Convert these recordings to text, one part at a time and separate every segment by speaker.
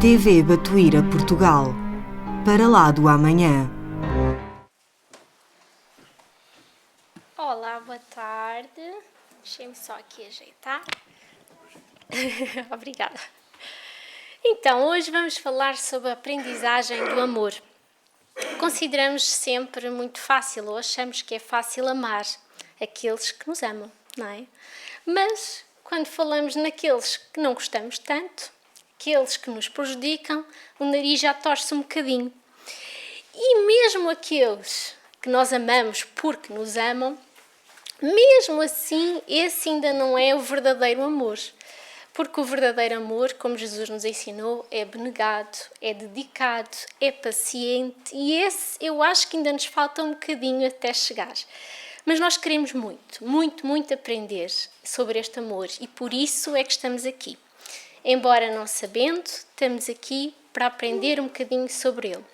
Speaker 1: TV Batuíra Portugal. Para lá do amanhã.
Speaker 2: Olá, boa tarde. Deixem-me só aqui ajeitar. Obrigada. Então, hoje vamos falar sobre a aprendizagem do amor. Consideramos sempre muito fácil, ou achamos que é fácil amar aqueles que nos amam, não é? Mas, quando falamos naqueles que não gostamos tanto, aqueles que nos prejudicam, o nariz já torce um bocadinho. E mesmo aqueles que nós amamos porque nos amam, mesmo assim, esse ainda não é o verdadeiro amor. Porque o verdadeiro amor, como Jesus nos ensinou, é abnegado, é dedicado, é paciente e esse eu acho que ainda nos falta um bocadinho até chegar. Mas nós queremos muito aprender sobre este amor e por isso é que estamos aqui. Embora não sabendo, estamos aqui para aprender um bocadinho sobre ele.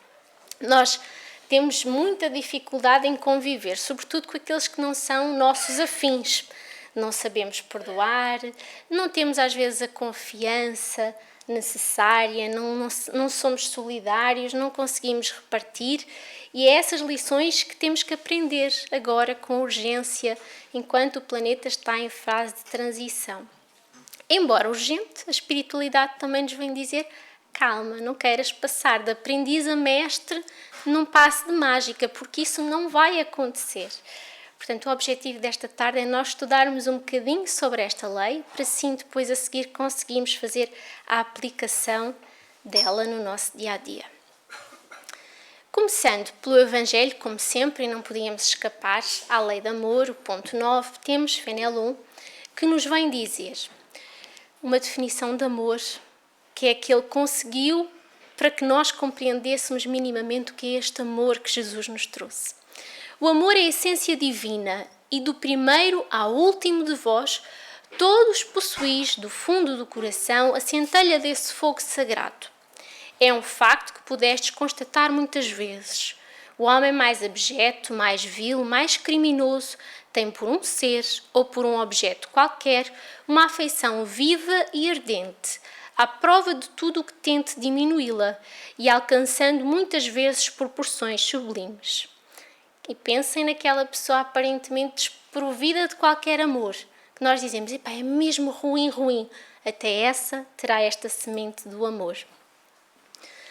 Speaker 2: Nós temos muita dificuldade em conviver, sobretudo com aqueles que não são nossos afins. Não sabemos perdoar, não temos às vezes a confiança necessária, não somos solidários, não conseguimos repartir e é essas lições que temos que aprender agora com urgência, enquanto o planeta está em fase de transição. Embora urgente, a espiritualidade também nos vem dizer: calma, não queiras passar de aprendiz a mestre num passe de mágica, porque isso não vai acontecer. Portanto, o objetivo desta tarde é nós estudarmos um bocadinho sobre esta lei, para assim depois a seguir conseguirmos fazer a aplicação dela no nosso dia-a-dia. Começando pelo Evangelho, como sempre, e não podíamos escapar à lei de amor, o ponto 9, temos Fenelon, que nos vem dizer uma definição de amor, que é que ele conseguiu para que nós compreendêssemos minimamente o que é este amor que Jesus nos trouxe. O amor é a essência divina e do primeiro ao último de vós, todos possuís do fundo do coração a centelha desse fogo sagrado. É um facto que pudestes constatar muitas vezes. O homem mais abjeto, mais vil, mais criminoso, tem por um ser ou por um objeto qualquer uma afeição viva e ardente, à prova de tudo o que tente diminuí-la e alcançando muitas vezes proporções sublimes. E pensem naquela pessoa aparentemente desprovida de qualquer amor, que nós dizemos: epá, é mesmo ruim. Até essa terá esta semente do amor.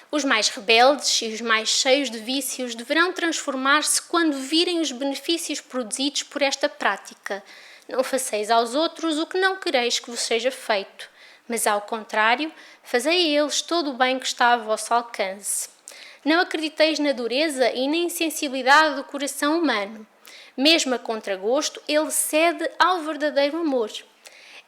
Speaker 2: Os mais rebeldes e os mais cheios de vícios deverão transformar-se quando virem os benefícios produzidos por esta prática. Não faceis aos outros o que não quereis que vos seja feito, mas ao contrário, fazei a eles todo o bem que está a vosso alcance. Não acrediteis na dureza e na insensibilidade do coração humano. Mesmo a contragosto, ele cede ao verdadeiro amor.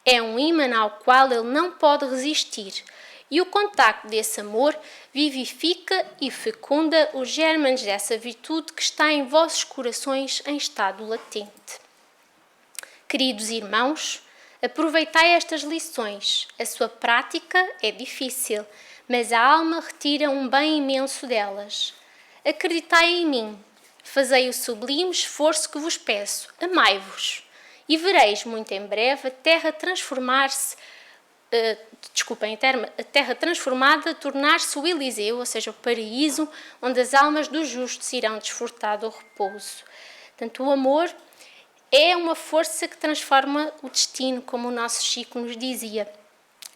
Speaker 2: É um ímã ao qual ele não pode resistir, e o contacto desse amor vivifica e fecunda os germes dessa virtude que está em vossos corações em estado latente. Queridos irmãos, aproveitai estas lições. A sua prática é difícil, mas a alma retira um bem imenso delas. Acreditai em mim, fazei o sublime esforço que vos peço, amai-vos, e vereis muito em breve a terra transformar-se, a terra transformada tornar-se o Eliseu, ou seja, o paraíso, onde as almas dos justos irão desfrutar do repouso. Portanto, o amor é uma força que transforma o destino, como o nosso Chico nos dizia.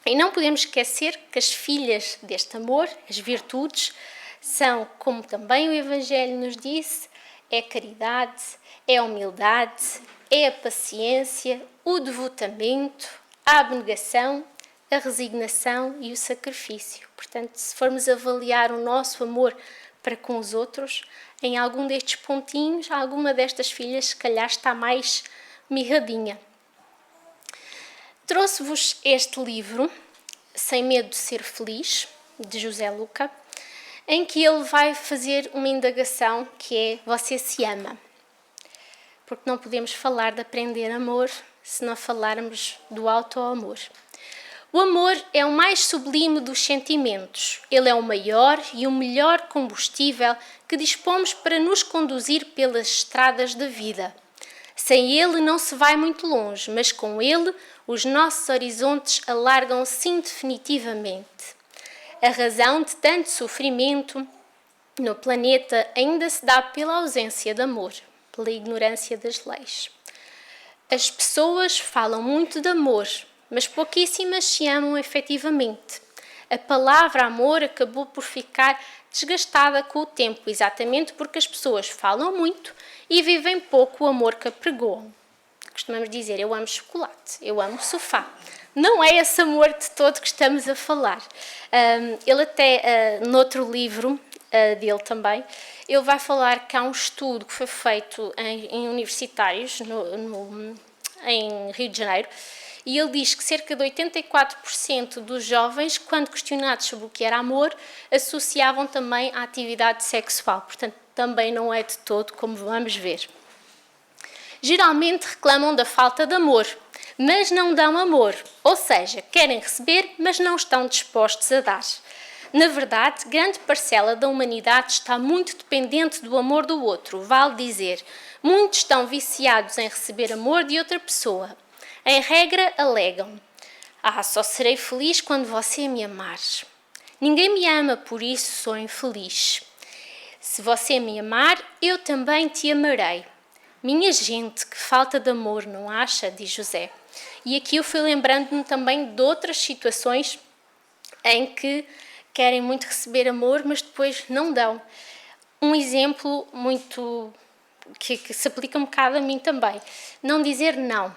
Speaker 2: E não podemos esquecer que as filhas deste amor, as virtudes, são, como também o Evangelho nos disse, é a caridade, é a humildade, é a paciência, o devotamento, a abnegação, a resignação e o sacrifício. Portanto, se formos avaliar o nosso amor para com os outros, em algum destes pontinhos, alguma destas filhas, se calhar, está mais mirradinha. Trouxe-vos este livro, Sem Medo de Ser Feliz, de José Luca, em que ele vai fazer uma indagação que é: você se ama? Porque não podemos falar de aprender amor se não falarmos do auto-amor. O amor é o mais sublime dos sentimentos. Ele é o maior e o melhor combustível que dispomos para nos conduzir pelas estradas da vida. Sem ele não se vai muito longe, mas com ele os nossos horizontes alargam-se indefinitivamente. A razão de tanto sofrimento no planeta ainda se dá pela ausência de amor, pela ignorância das leis. As pessoas falam muito de amor, mas pouquíssimas se amam efetivamente. A palavra amor acabou por ficar desgastada com o tempo, exatamente porque as pessoas falam muito e vivem pouco o amor que apregoam. Costumamos dizer, eu amo chocolate, eu amo sofá. Não é esse amor de todo que estamos a falar. Ele até, noutro livro dele também, ele vai falar que há um estudo que foi feito em universitários em Rio de Janeiro, e ele diz que cerca de 84% dos jovens, quando questionados sobre o que era amor, associavam também à atividade sexual. Portanto, também não é de todo, como vamos ver. Geralmente reclamam da falta de amor, mas não dão amor, ou seja, querem receber, mas não estão dispostos a dar. Na verdade, grande parcela da humanidade está muito dependente do amor do outro, vale dizer. Muitos estão viciados em receber amor de outra pessoa. Em regra, alegam: só serei feliz quando você me amar. Ninguém me ama, por isso sou infeliz. Se você me amar, eu também te amarei. Minha gente, que falta de amor, não acha? Diz José. E aqui eu fui lembrando-me também de outras situações em que querem muito receber amor, mas depois não dão. Um exemplo muito que se aplica um bocado a mim também. Não dizer não.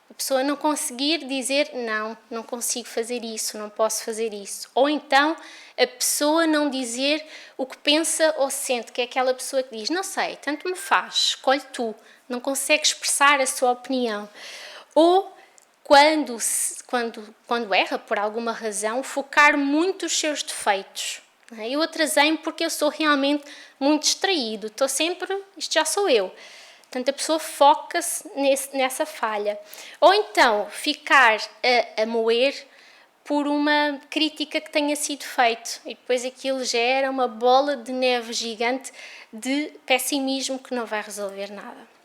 Speaker 2: A pessoa não conseguir dizer não, não consigo fazer isso, não posso fazer isso. Ou então a pessoa não dizer o que pensa ou sente, que é aquela pessoa que diz, não sei, tanto me faz, escolhe tu, não consegue expressar a sua opinião. Ou quando erra por alguma razão, focar muito os seus defeitos. Eu atrasei-me porque eu sou realmente muito distraído, estou sempre, isto já sou eu. Portanto, a pessoa foca-se nessa falha. Ou então, ficar a moer por uma crítica que tenha sido feita. E depois aquilo gera uma bola de neve gigante de pessimismo que não vai resolver nada.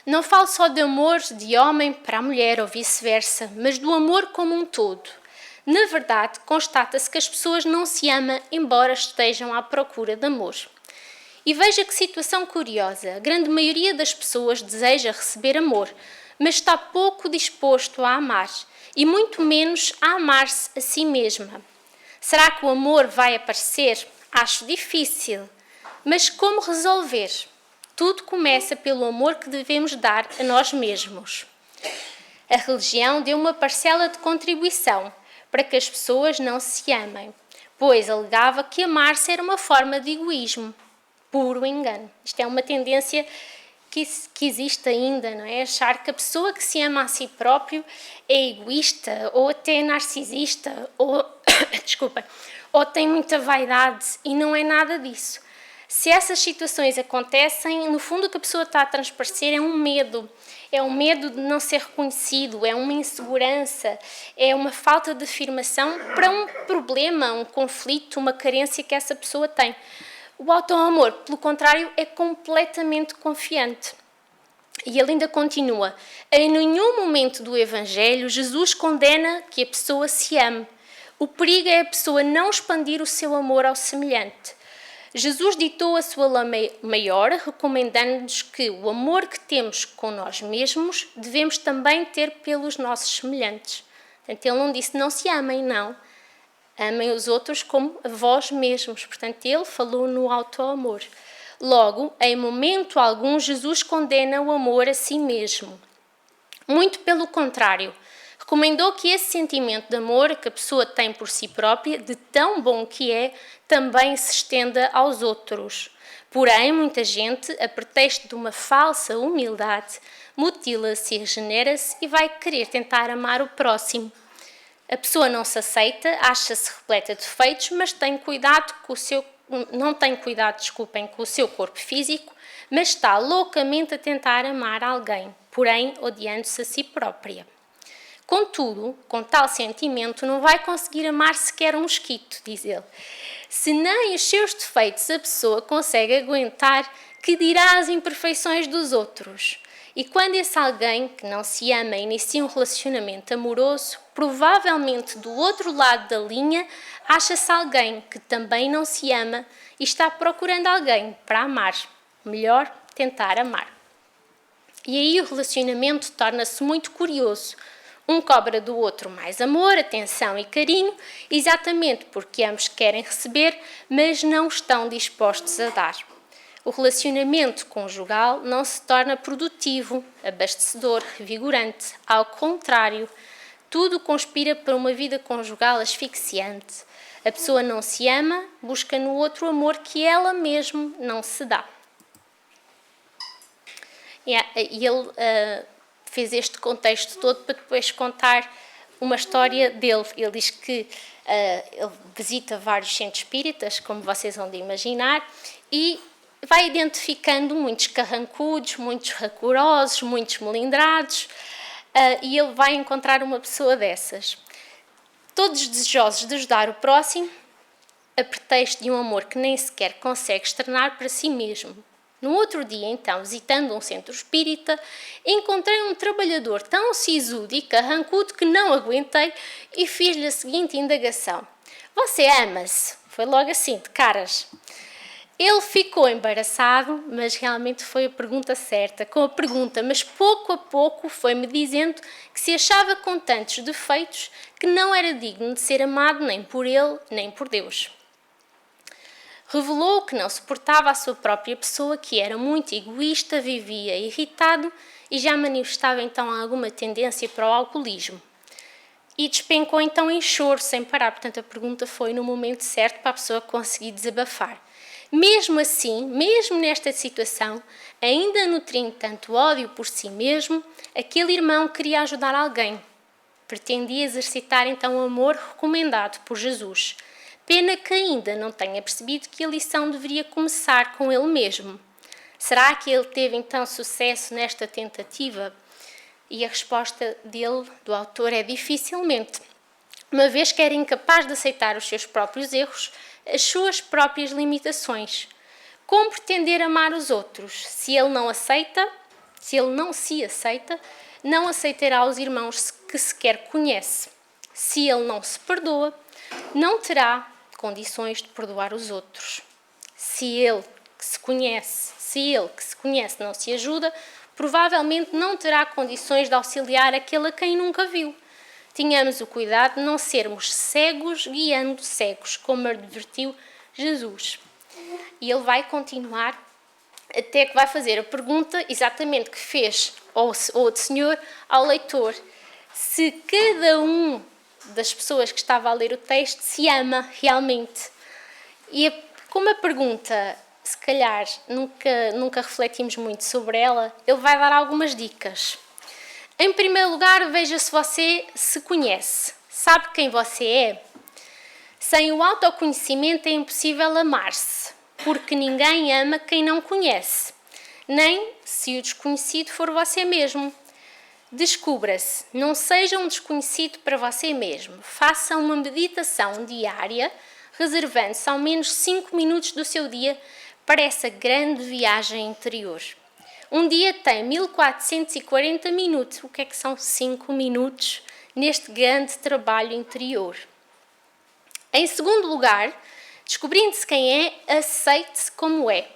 Speaker 2: Não falo só de amor de homem para a mulher ou vice-versa, mas do amor como um todo. Na verdade, constata-se que as pessoas não se amam, embora estejam à procura de amor. E veja que situação curiosa, a grande maioria das pessoas deseja receber amor, mas está pouco disposto a amar, e muito menos a amar-se a si mesma. Será que o amor vai aparecer? Acho difícil. Mas como resolver? Tudo começa pelo amor que devemos dar a nós mesmos. A religião deu uma parcela de contribuição para que as pessoas não se amem, pois alegava que amar-se era uma forma de egoísmo. Puro engano. Isto é uma tendência que existe ainda, não é? Achar que a pessoa que se ama a si próprio é egoísta ou até narcisista ou, ou tem muita vaidade, e não é nada disso. Se essas situações acontecem, no fundo o que a pessoa está a transparecer é um medo de não ser reconhecido, é uma insegurança, é uma falta de afirmação para um problema, um conflito, uma carência que essa pessoa tem. O auto-amor, pelo contrário, é completamente confiante. E ele ainda continua: em nenhum momento do Evangelho Jesus condena que a pessoa se ame. O perigo é a pessoa não expandir o seu amor ao semelhante. Jesus ditou a sua lei maior, recomendando-nos que o amor que temos com nós mesmos devemos também ter pelos nossos semelhantes. Portanto, ele não disse não se amem, não. Amem os outros como a vós mesmos. Portanto, ele falou no auto-amor. Logo, em momento algum, Jesus condena o amor a si mesmo. Muito pelo contrário, recomendou que esse sentimento de amor que a pessoa tem por si própria, de tão bom que é, também se estenda aos outros. Porém, muita gente, a pretexto de uma falsa humildade, mutila-se e regenera-se e vai querer tentar amar o próximo. A pessoa não se aceita, acha-se repleta de defeitos, mas não tem cuidado com o seu corpo físico, mas está loucamente a tentar amar alguém, porém odiando-se a si própria. Contudo, com tal sentimento não vai conseguir amar sequer um mosquito, diz ele. Se nem os seus defeitos a pessoa consegue aguentar, que dirá as imperfeições dos outros? E quando esse alguém que não se ama inicia um relacionamento amoroso, provavelmente do outro lado da linha acha-se alguém que também não se ama e está procurando alguém para amar. Melhor, tentar amar. E aí o relacionamento torna-se muito curioso. Um cobra do outro mais amor, atenção e carinho, exatamente porque ambos querem receber, mas não estão dispostos a dar. O relacionamento conjugal não se torna produtivo, abastecedor, revigorante. Ao contrário, tudo conspira para uma vida conjugal asfixiante. A pessoa não se ama, busca no outro amor que ela mesma não se dá. E ele fez este contexto todo para depois contar uma história dele. Ele diz que ele visita vários centros espíritas, como vocês vão de imaginar, e vai identificando muitos carrancudos, muitos rancorosos, muitos melindrados, e ele vai encontrar uma pessoa dessas. Todos desejosos de ajudar o próximo, a pretexto de um amor que nem sequer consegue externar para si mesmo. No outro dia, então, visitando um centro espírita, encontrei um trabalhador tão sisudo e carrancudo que não aguentei e fiz-lhe a seguinte indagação. Você ama-se? Foi logo assim, de caras. Ele ficou embaraçado, mas realmente foi a pergunta certa. Com a pergunta, mas pouco a pouco foi-me dizendo que se achava com tantos defeitos que não era digno de ser amado nem por ele, nem por Deus. Revelou que não suportava a sua própria pessoa, que era muito egoísta, vivia irritado e já manifestava então alguma tendência para o alcoolismo. E despencou então em choro, sem parar. Portanto, a pergunta foi no momento certo para a pessoa conseguir desabafar. Mesmo assim, mesmo nesta situação, ainda nutrindo tanto ódio por si mesmo, aquele irmão queria ajudar alguém. Pretendia exercitar então o amor recomendado por Jesus. Pena que ainda não tenha percebido que a lição deveria começar com ele mesmo. Será que ele teve então sucesso nesta tentativa? E a resposta dele, do autor, é dificilmente. Uma vez que era incapaz de aceitar os seus próprios erros, as suas próprias limitações. Como pretender amar os outros? Se ele não se aceita, não aceitará os irmãos que sequer conhece. Se ele não se perdoa, não terá condições de perdoar os outros. Se ele que se conhece não se ajuda, provavelmente não terá condições de auxiliar aquele a quem nunca viu. Tenhamos o cuidado de não sermos cegos guiando cegos, como advertiu Jesus. E ele vai continuar até que vai fazer a pergunta exatamente que fez o Senhor ao leitor. Se cada um das pessoas que estava a ler o texto se ama realmente. E como a pergunta, se calhar, nunca refletimos muito sobre ela, ele vai dar algumas dicas. Em primeiro lugar, veja se você se conhece. Sabe quem você é? Sem o autoconhecimento é impossível amar-se, porque ninguém ama quem não conhece, nem se o desconhecido for você mesmo. Descubra-se, não seja um desconhecido para você mesmo. Faça uma meditação diária, reservando-se ao menos 5 minutos do seu dia para essa grande viagem interior. Um dia tem 1440 minutos. O que é que são 5 minutos neste grande trabalho interior? Em segundo lugar, descobrindo-se quem é, aceite-se como é.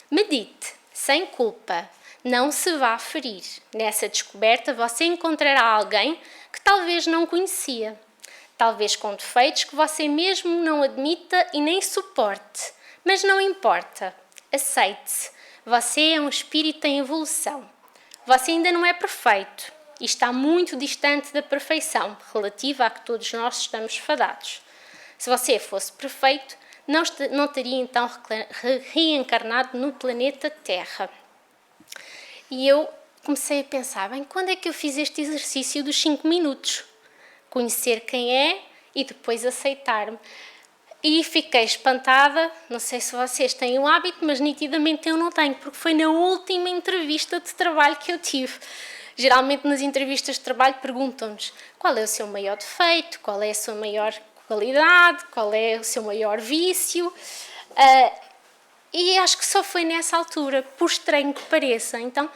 Speaker 2: Medite, sem culpa. Não se vá ferir. Nessa descoberta você encontrará alguém que talvez não conhecia. Talvez com defeitos que você mesmo não admita e nem suporte. Mas não importa. Aceite-se. Você é um espírito em evolução. Você ainda não é perfeito e está muito distante da perfeição relativa a que todos nós estamos fadados. Se você fosse perfeito, não teria então reencarnado no planeta Terra. E eu comecei a pensar, bem, quando é que eu fiz este exercício dos 5 minutos? Conhecer quem é e depois aceitar-me. E fiquei espantada, não sei se vocês têm o hábito, mas nitidamente eu não tenho, porque foi na última entrevista de trabalho que eu tive. Geralmente nas entrevistas de trabalho perguntam-nos qual é o seu maior defeito, qual é a sua maior qualidade, qual é o seu maior vício. E acho que só foi nessa altura, por estranho que pareça. Então,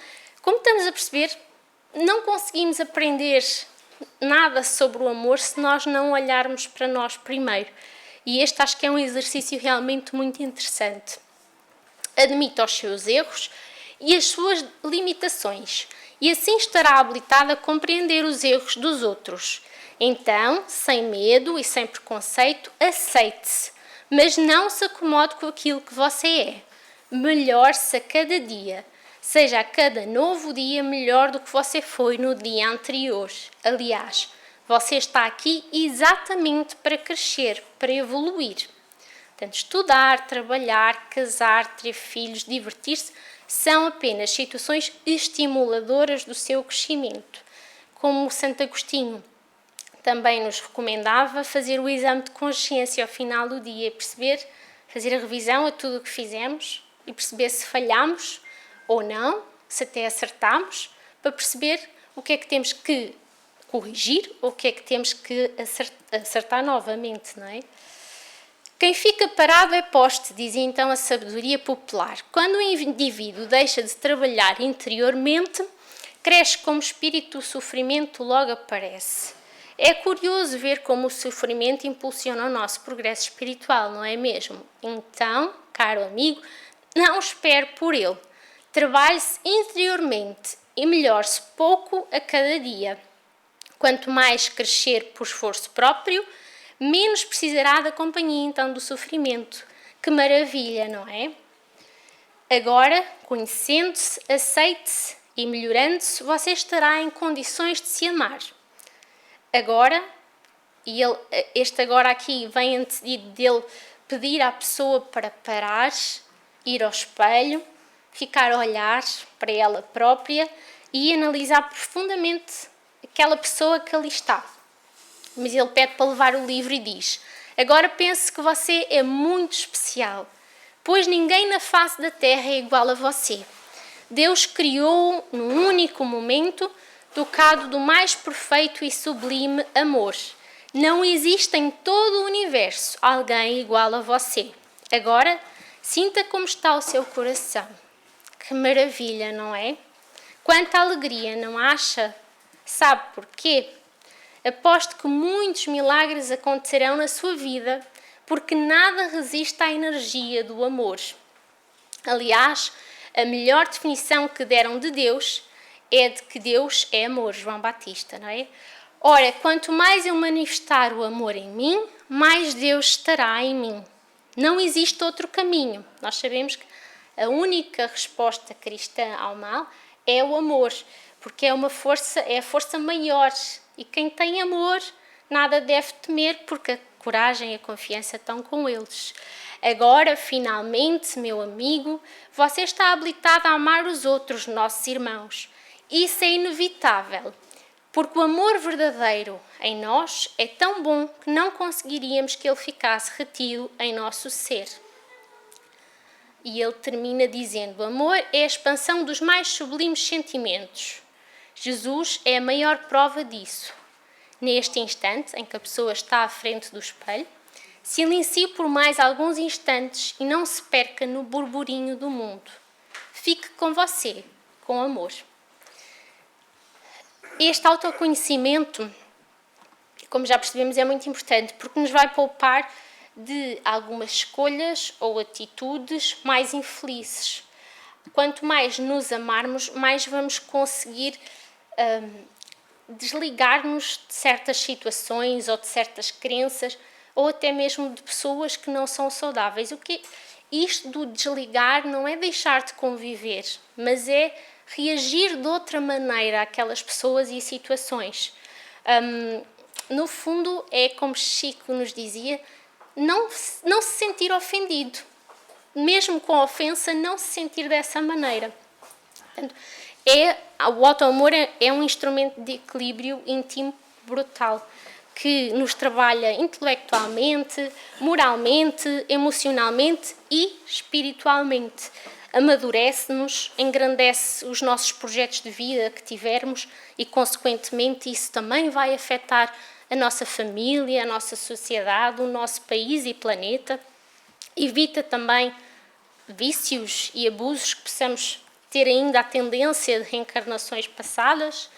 Speaker 2: Como estamos a perceber, não conseguimos aprender nada sobre o amor se nós não olharmos para nós primeiro. E este acho que é um exercício realmente muito interessante. Admita os seus erros e as suas limitações, e assim estará habilitada a compreender os erros dos outros. Então, sem medo e sem preconceito, aceite-se, mas não se acomode com aquilo que você é. Melhore-se a cada dia. Seja a cada novo dia melhor do que você foi no dia anterior. Aliás, você está aqui exatamente para crescer, para evoluir. Portanto, estudar, trabalhar, casar, ter filhos, divertir-se, são apenas situações estimuladoras do seu crescimento. Como Santo Agostinho também nos recomendava, fazer o exame de consciência ao final do dia, fazer a revisão a tudo o que fizemos e perceber se falhamos ou não, se até acertamos, para perceber o que é que temos que corrigir ou o que é que temos que acertar novamente, não é? Quem fica parado é poste, dizia então a sabedoria popular. Quando o indivíduo deixa de trabalhar interiormente, cresce como espírito, o sofrimento logo aparece. É curioso ver como o sofrimento impulsiona o nosso progresso espiritual, não é mesmo? Então, caro amigo, não espere por ele. Trabalhe-se interiormente e melhore-se pouco a cada dia. Quanto mais crescer por esforço próprio, menos precisará da companhia então do sofrimento. Que maravilha, não é? Agora, conhecendo-se, aceite-se e melhorando-se, você estará em condições de se amar. Agora, este agora aqui vem antecedido dele pedir à pessoa para parar, ir ao espelho, ficar a olhar para ela própria e analisar profundamente aquela pessoa que ali está. Mas ele pede para levar o livro e diz: agora pense que você é muito especial, pois ninguém na face da terra é igual a você. Deus criou-o num único momento, tocado do mais perfeito e sublime amor. Não existe em todo o universo alguém igual a você. Agora, sinta como está o seu coração. Que maravilha, não é? Quanta alegria, não acha? Sabe porquê? Aposto que muitos milagres acontecerão na sua vida, porque nada resiste à energia do amor. Aliás, a melhor definição que deram de Deus é de que Deus é amor, João Batista, não é? Ora, quanto mais eu manifestar o amor em mim, mais Deus estará em mim. Não existe outro caminho. Nós sabemos que a única resposta cristã ao mal é o amor, porque é a força maior. E quem tem amor nada deve temer, porque a coragem e a confiança estão com eles. Agora, finalmente, meu amigo, você está habilitado a amar os outros, nossos irmãos. Isso é inevitável, porque o amor verdadeiro em nós é tão bom que não conseguiríamos que ele ficasse retido em nosso ser. E ele termina dizendo: o amor é a expansão dos mais sublimes sentimentos. Jesus é a maior prova disso. Neste instante em que a pessoa está à frente do espelho, silencie por mais alguns instantes e não se perca no burburinho do mundo. Fique com você, com amor. Este autoconhecimento, como já percebemos, é muito importante porque nos vai poupar de algumas escolhas ou atitudes mais infelizes. Quanto mais nos amarmos, mais vamos conseguir desligar-nos de certas situações ou de certas crenças ou até mesmo de pessoas que não são saudáveis. Isto do desligar não é deixar de conviver, mas é reagir de outra maneira àquelas pessoas e situações. No fundo, é como Chico nos dizia, não se sentir ofendido. Mesmo com a ofensa, não se sentir dessa maneira. Portanto, o auto-amor é um instrumento de equilíbrio íntimo brutal, que nos trabalha intelectualmente, moralmente, emocionalmente e espiritualmente. Amadurece-nos, engrandece os nossos projetos de vida que tivermos e, consequentemente, isso também vai afetar a nossa família, a nossa sociedade, o nosso país e planeta. Evita também vícios e abusos que possamos ter ainda a tendência de reencarnações passadas.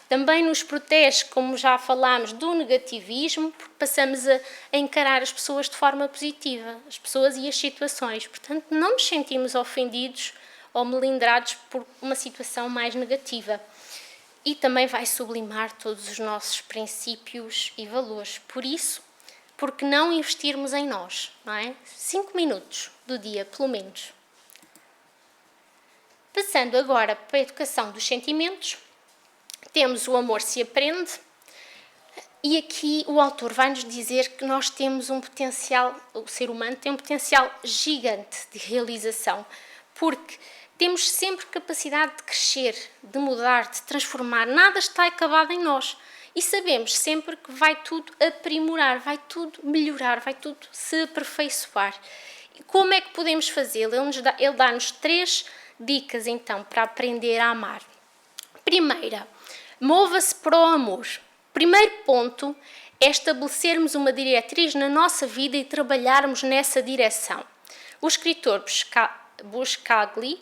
Speaker 2: Também nos protege, como já falámos, do negativismo, porque passamos a encarar as pessoas de forma positiva, as pessoas e as situações. Portanto, não nos sentimos ofendidos ou melindrados por uma situação mais negativa. E também vai sublimar todos os nossos princípios e valores. Por isso, porque não investirmos em nós, não é? 5 minutos do dia, pelo menos. Passando agora para a educação dos sentimentos, temos o amor se aprende, e aqui o autor vai-nos dizer que nós temos um potencial, o ser humano tem um potencial gigante de realização, porque temos sempre capacidade de crescer, de mudar, de transformar, nada está acabado em nós. E sabemos sempre que vai tudo aprimorar, vai tudo melhorar, vai tudo se aperfeiçoar. E como é que podemos fazê-lo? Ele dá-nos 3 dicas, então, para aprender a amar. Primeira, mova-se para o amor. Primeiro ponto é estabelecermos uma diretriz na nossa vida e trabalharmos nessa direção. O escritor Buscaglia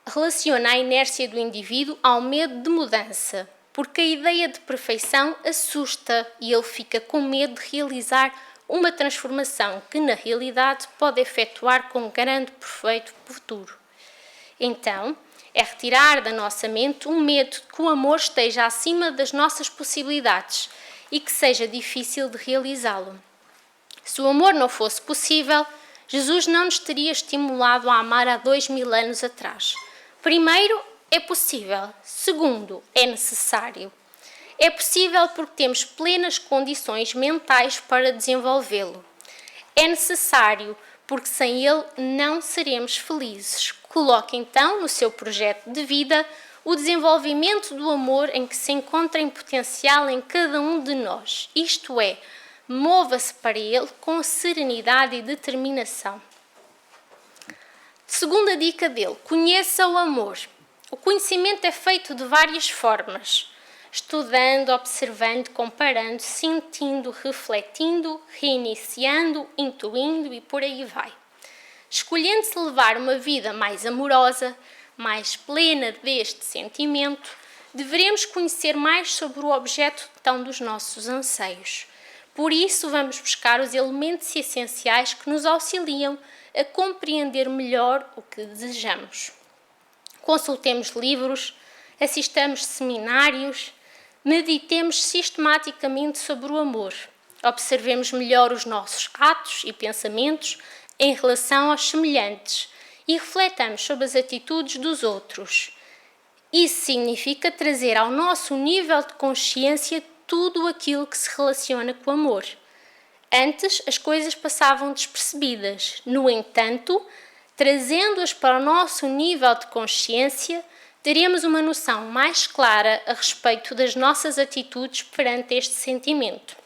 Speaker 2: relaciona a inércia do indivíduo ao medo de mudança, porque a ideia de perfeição assusta e ele fica com medo de realizar uma transformação que, na realidade, pode efetuar com um grande proveito futuro. Então, é retirar da nossa mente o medo de que o amor esteja acima das nossas possibilidades e que seja difícil de realizá-lo. Se o amor não fosse possível, Jesus não nos teria estimulado a amar há 2000 anos atrás. Primeiro, é possível. Segundo, é necessário. É possível porque temos plenas condições mentais para desenvolvê-lo. É necessário porque sem ele não seremos felizes. Coloque então no seu projeto de vida o desenvolvimento do amor em que se encontra em potencial em cada um de nós. Isto é, mova-se para ele com serenidade e determinação. Segunda dica dele, conheça o amor. O conhecimento é feito de várias formas. Estudando, observando, comparando, sentindo, refletindo, reiniciando, intuindo e por aí vai. Escolhendo-se levar uma vida mais amorosa, mais plena deste sentimento, deveremos conhecer mais sobre o objeto então dos nossos anseios. Por isso, vamos buscar os elementos essenciais que nos auxiliam a compreender melhor o que desejamos. Consultemos livros, assistamos seminários, meditemos sistematicamente sobre o amor, observemos melhor os nossos atos e pensamentos em relação aos semelhantes e refletamos sobre as atitudes dos outros. Isso significa trazer ao nosso nível de consciência tudo aquilo que se relaciona com o amor. Antes, as coisas passavam despercebidas. No entanto, trazendo-as para o nosso nível de consciência, teremos uma noção mais clara a respeito das nossas atitudes perante este sentimento.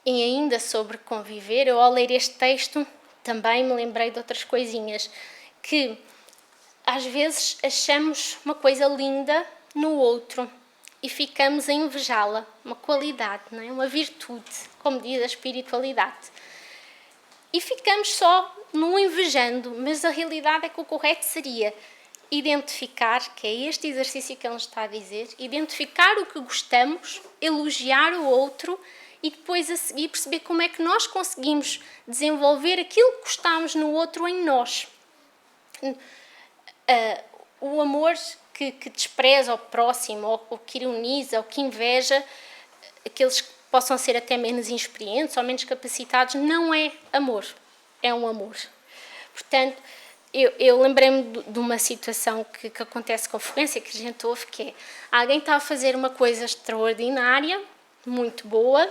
Speaker 2: E ainda sobre conviver, eu ao ler este texto também me lembrei de outras coisinhas, que às vezes achamos uma coisa linda no outro e ficamos a invejá-la, uma qualidade, não é? Uma virtude, como diz a espiritualidade. E ficamos só no invejando, mas a realidade é que o correto seria identificar, que é este exercício que ele nos está a dizer, identificar o que gostamos, elogiar o outro e depois a seguir perceber como é que nós conseguimos desenvolver aquilo que gostamos no outro em nós. O amor que despreza o próximo, ou que ironiza, ou que inveja, aqueles que possam ser até menos inexperientes ou menos capacitados, não é amor, é um amor. Portanto, eu lembrei-me de uma situação que acontece com frequência, que a gente ouve, que é alguém está a fazer uma coisa extraordinária, muito boa,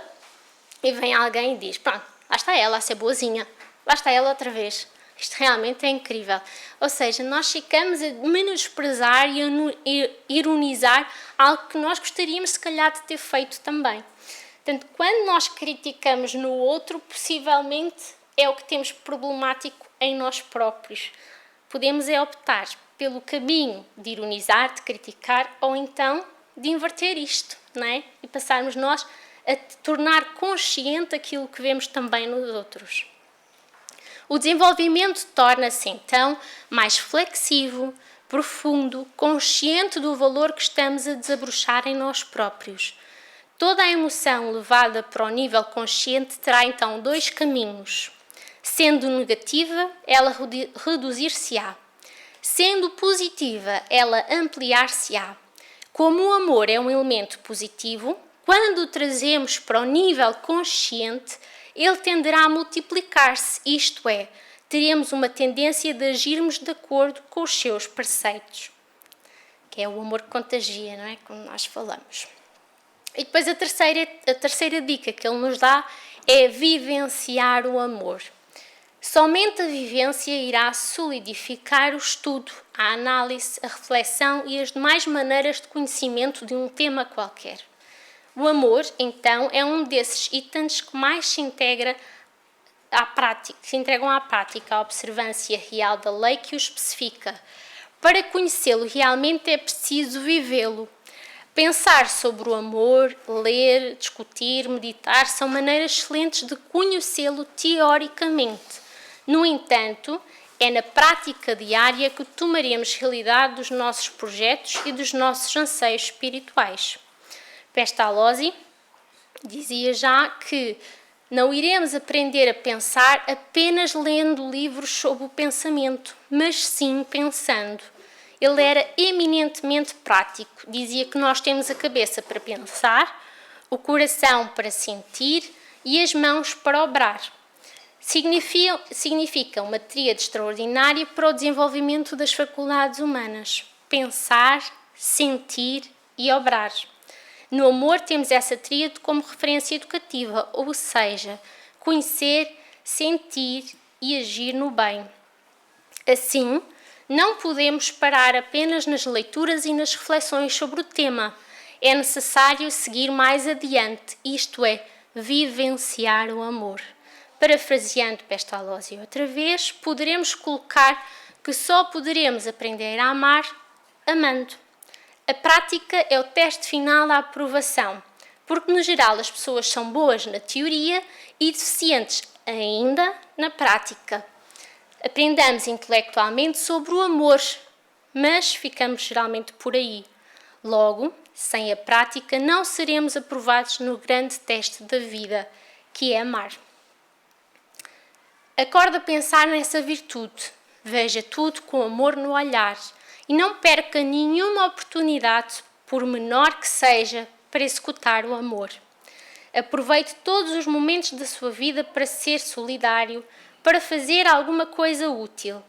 Speaker 2: e vem alguém e diz, pronto, lá está ela a ser boazinha, lá está ela outra vez. Isto realmente é incrível. Ou seja, nós ficamos a menosprezar e a ironizar algo que nós gostaríamos, se calhar, de ter feito também. Portanto, quando nós criticamos no outro, possivelmente é o que temos problemático em nós próprios. Podemos optar pelo caminho de ironizar, de criticar, ou então de inverter isto, não é? E passarmos nós a tornar consciente aquilo que vemos também nos outros. O desenvolvimento torna-se então mais flexível, profundo, consciente do valor que estamos a desabrochar em nós próprios. Toda a emoção levada para o nível consciente terá então dois caminhos. Sendo negativa, ela reduzir-se-á. Sendo positiva, ela ampliar-se-á. Como o amor é um elemento positivo, quando o trazemos para o nível consciente, ele tenderá a multiplicar-se, isto é, teremos uma tendência de agirmos de acordo com os seus preceitos, que é o amor que contagia, não é? Como nós falamos. E depois a terceira dica que ele nos dá é vivenciar o amor. Somente a vivência irá solidificar o estudo, a análise, a reflexão e as demais maneiras de conhecimento de um tema qualquer. O amor, então, é um desses itens que mais se entregam à prática, à observância real da lei que o especifica. Para conhecê-lo realmente é preciso vivê-lo. Pensar sobre o amor, ler, discutir, meditar são maneiras excelentes de conhecê-lo teoricamente. No entanto, é na prática diária que tomaremos realidade dos nossos projetos e dos nossos anseios espirituais. Pestalozzi dizia já que não iremos aprender a pensar apenas lendo livros sobre o pensamento, mas sim pensando. Ele era eminentemente prático, dizia que nós temos a cabeça para pensar, o coração para sentir e as mãos para obrar. Significa uma tríade extraordinária para o desenvolvimento das faculdades humanas: pensar, sentir e obrar. No amor temos essa tríade como referência educativa, ou seja, conhecer, sentir e agir no bem. Assim, não podemos parar apenas nas leituras e nas reflexões sobre o tema. É necessário seguir mais adiante, isto é, vivenciar o amor. Parafraseando Pestalozzi outra vez, poderemos colocar que só poderemos aprender a amar amando. A prática é o teste final da aprovação, porque no geral as pessoas são boas na teoria e deficientes ainda na prática. Aprendemos intelectualmente sobre o amor, mas ficamos geralmente por aí. Logo, sem a prática, não seremos aprovados no grande teste da vida, que é amar. Acorde a pensar nessa virtude. Veja tudo com amor no olhar e não perca nenhuma oportunidade, por menor que seja, para executar o amor. Aproveite todos os momentos da sua vida para ser solidário, para fazer alguma coisa útil.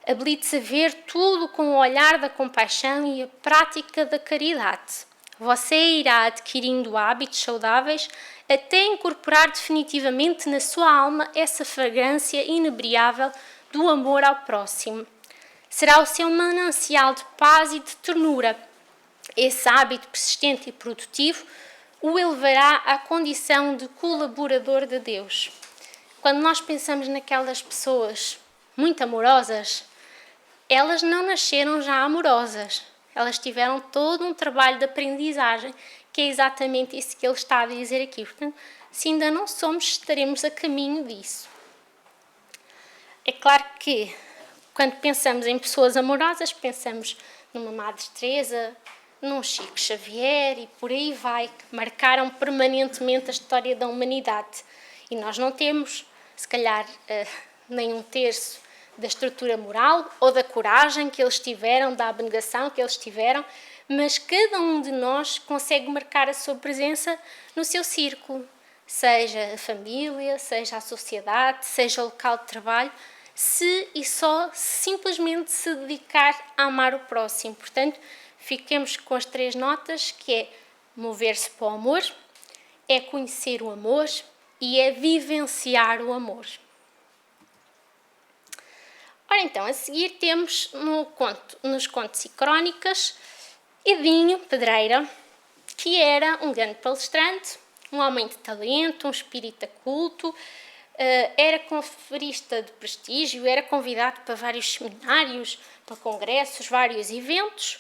Speaker 2: Habilite-se a ver tudo com o olhar da compaixão e a prática da caridade. Você irá adquirindo hábitos saudáveis até incorporar definitivamente na sua alma essa fragrância inebriável do amor ao próximo. Será o seu manancial de paz e de ternura. Esse hábito persistente e produtivo o elevará à condição de colaborador de Deus. Quando nós pensamos naquelas pessoas muito amorosas, elas não nasceram já amorosas. Elas tiveram todo um trabalho de aprendizagem, que é exatamente isso que ele está a dizer aqui. Portanto, se ainda não somos, estaremos a caminho disso. É claro que, quando pensamos em pessoas amorosas, pensamos numa Madre Teresa, num Chico Xavier e por aí vai, que marcaram permanentemente a história da humanidade. E nós não temos, se calhar, nem um terço da estrutura moral ou da coragem que eles tiveram, da abnegação que eles tiveram, mas cada um de nós consegue marcar a sua presença no seu círculo, seja a família, seja a sociedade, seja o local de trabalho, se e só simplesmente se dedicar a amar o próximo. Portanto, fiquemos com as 3 notas, que é mover-se para o amor, é conhecer o amor e é vivenciar o amor. Ora então, a seguir temos nos contos e crónicas Edinho Pedreira, que era um grande palestrante, um homem de talento, um espírita culto, era conferista de prestígio, era convidado para vários seminários, para congressos, vários eventos.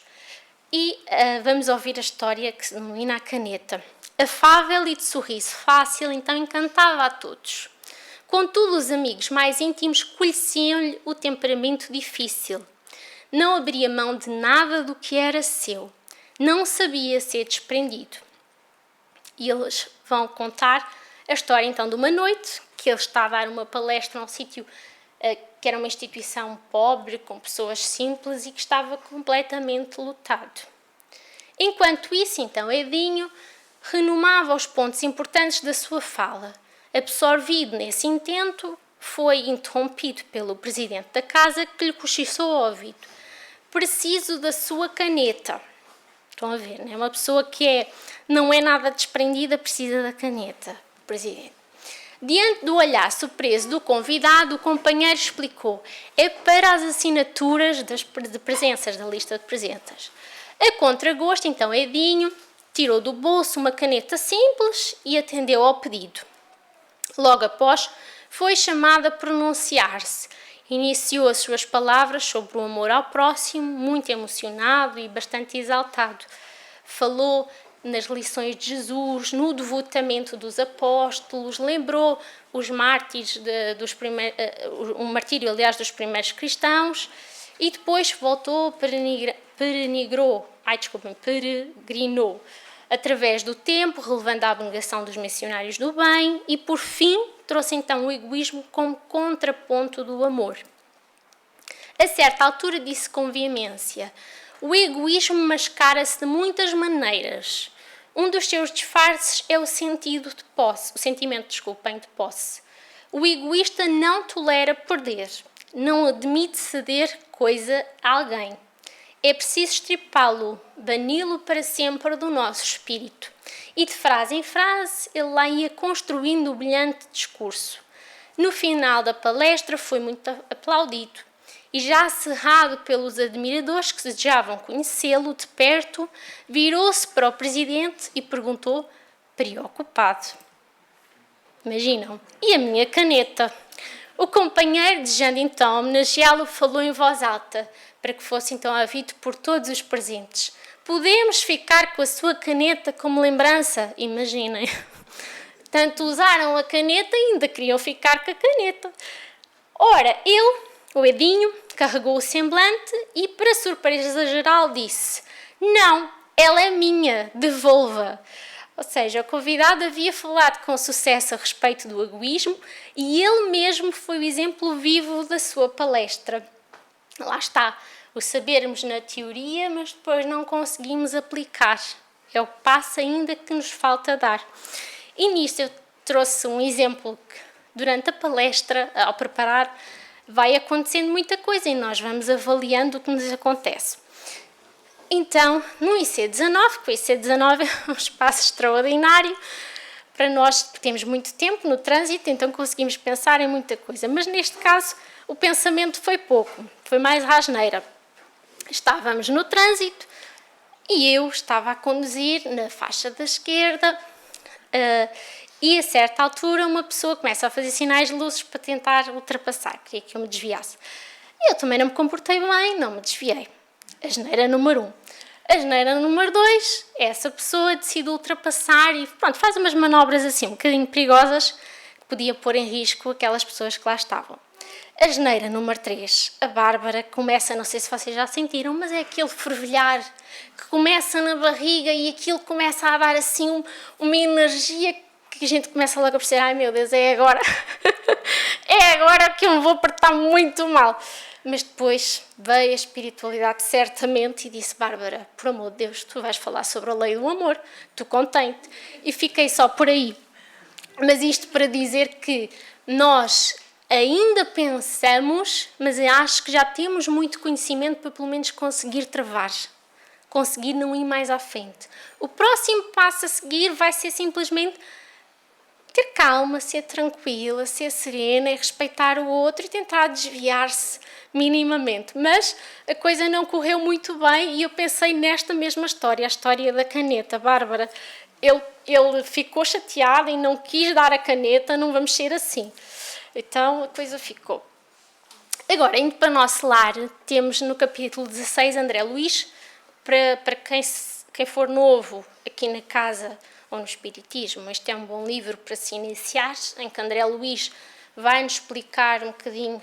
Speaker 2: E vamos ouvir a história que se denomina A Caneta. Afável e de sorriso fácil, então encantava a todos. Contudo, os amigos mais íntimos conheciam-lhe o temperamento difícil. Não abria mão de nada do que era seu. Não sabia ser desprendido. E eles vão contar a história então de uma noite que ele está a dar uma palestra num sítio que era uma instituição pobre, com pessoas simples e que estava completamente lotado. Enquanto isso, então, Edinho renomava os pontos importantes da sua fala. Absorvido nesse intento, foi interrompido pelo presidente da casa que lhe cochichou ao ouvido. Preciso da sua caneta. Estão a ver, não é? Uma pessoa que não é nada desprendida, precisa da caneta, o presidente. Diante do olhar surpreso do convidado, o companheiro explicou: é para as assinaturas de presenças, da lista de presenças. A contragosto, então, Edinho tirou do bolso uma caneta simples e atendeu ao pedido. Logo após, foi chamado a pronunciar-se. Iniciou as suas palavras sobre o amor ao próximo, muito emocionado e bastante exaltado. Falou nas lições de Jesus, no devotamento dos apóstolos, lembrou os mártires o martírio, aliás, dos primeiros cristãos, e depois voltou, peregrinou, através do tempo, relevando a abnegação dos missionários do bem, e por fim trouxe então o egoísmo como contraponto do amor. A certa altura disse com veemência: o egoísmo mascara-se de muitas maneiras. Um dos seus disfarces é o sentimento de posse. O egoísta não tolera perder, não admite ceder coisa a alguém. É preciso estripá-lo, bani-lo para sempre do nosso espírito. E de frase em frase, ele lá ia construindo o brilhante discurso. No final da palestra foi muito aplaudido. E já cerrado pelos admiradores que desejavam conhecê-lo de perto, virou-se para o presidente e perguntou, preocupado: imaginam, e a minha caneta? O companheiro, desejando então homenageá-lo, falou em voz alta, para que fosse então ouvido por todos os presentes: podemos ficar com a sua caneta como lembrança? Imaginem. Tanto usaram a caneta e ainda queriam ficar com a caneta. Ora, o Edinho, carregou o semblante e, para surpresa geral, disse: não, ela é minha, devolva. Ou seja, o convidado havia falado com sucesso a respeito do egoísmo e ele mesmo foi o exemplo vivo da sua palestra. Lá está, o sabermos na teoria, mas depois não conseguimos aplicar. É o passo ainda que nos falta dar. E nisto eu trouxe um exemplo que, durante a palestra, ao preparar, vai acontecendo muita coisa e nós vamos avaliando o que nos acontece. Então, no IC19, que o IC19 é um espaço extraordinário para nós, porque temos muito tempo no trânsito, então conseguimos pensar em muita coisa. Mas neste caso, o pensamento foi pouco, foi mais à asneira. Estávamos no trânsito e eu estava a conduzir na faixa da esquerda e a certa altura uma pessoa começa a fazer sinais de luzes para tentar ultrapassar, queria que eu me desviasse. Eu também não me comportei bem, não me desviei. Asneira número 1. Asneira número 2, essa pessoa decide ultrapassar e pronto, faz umas manobras assim um bocadinho perigosas que podia pôr em risco aquelas pessoas que lá estavam. Asneira número 3, a Bárbara começa, não sei se vocês já sentiram, mas é aquele fervilhar que começa na barriga e aquilo começa a dar assim uma energia que a gente começa logo a perceber: ai meu Deus, é agora, é agora que eu me vou apertar muito mal. Mas depois veio a espiritualidade certamente e disse: Bárbara, por amor de Deus, tu vais falar sobre a lei do amor, tu contente. E fiquei só por aí. Mas isto para dizer que nós ainda pensamos, mas eu acho que já temos muito conhecimento para pelo menos conseguir travar, conseguir não ir mais à frente. O próximo passo a seguir vai ser simplesmente ter calma, ser tranquila, ser serena e respeitar o outro e tentar desviar-se minimamente. Mas a coisa não correu muito bem e eu pensei nesta mesma história, a história da caneta. Bárbara, ele ficou chateado e não quis dar a caneta, não vamos ser assim. Então a coisa ficou. Agora, indo para o nosso lar, temos no capítulo 16 André Luís. Para quem for novo aqui na casa ou no Espiritismo, este é um bom livro para se iniciar, em que André Luís vai-nos explicar um bocadinho,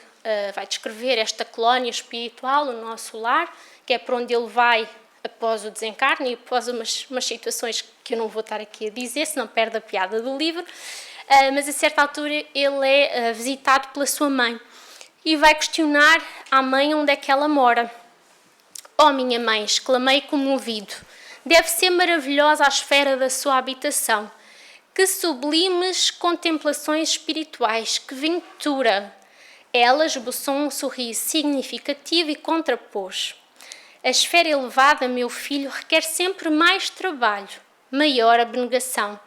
Speaker 2: vai descrever esta colónia espiritual, o nosso lar, que é para onde ele vai após o desencarne e após umas situações que eu não vou estar aqui a dizer, senão perde a piada do livro, mas a certa altura ele é visitado pela sua mãe e vai questionar à mãe onde é que ela mora. "Oh, minha mãe", exclamei comovido, "deve ser maravilhosa a esfera da sua habitação. Que sublimes contemplações espirituais, que ventura!" Ela esboçou um sorriso significativo e contrapôs: "A esfera elevada, meu filho, requer sempre mais trabalho, maior abnegação.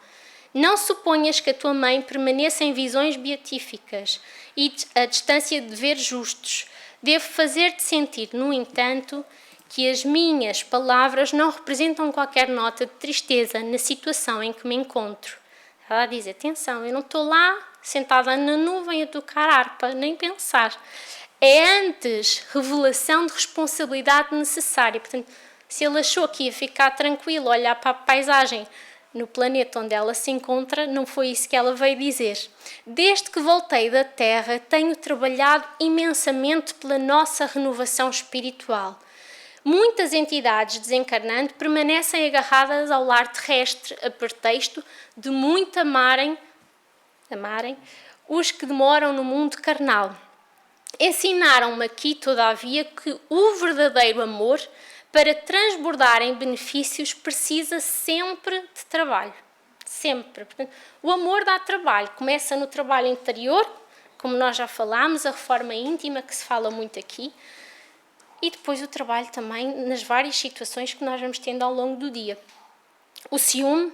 Speaker 2: Não suponhas que a tua mãe permaneça em visões beatíficas e a distância de deveres justos. Devo fazer-te sentir, no entanto, que as minhas palavras não representam qualquer nota de tristeza na situação em que me encontro." Ela diz: "Atenção, eu não estou lá sentada na nuvem a tocar harpa, nem pensar. É antes revelação de responsabilidade necessária." Portanto, se ele achou que ia ficar tranquilo, olhar para a paisagem no planeta onde ela se encontra, não foi isso que ela veio dizer. "Desde que voltei da Terra, tenho trabalhado imensamente pela nossa renovação espiritual. Muitas entidades desencarnando permanecem agarradas ao lar terrestre a pretexto de muito amarem os que demoram no mundo carnal. Ensinaram-me aqui, todavia, que o verdadeiro amor, para transbordar em benefícios, precisa sempre de trabalho. Sempre. Portanto, o amor dá trabalho. Começa no trabalho interior, como nós já falámos, a reforma íntima, que se fala muito aqui, e depois o trabalho também nas várias situações que nós vamos tendo ao longo do dia. O ciúme,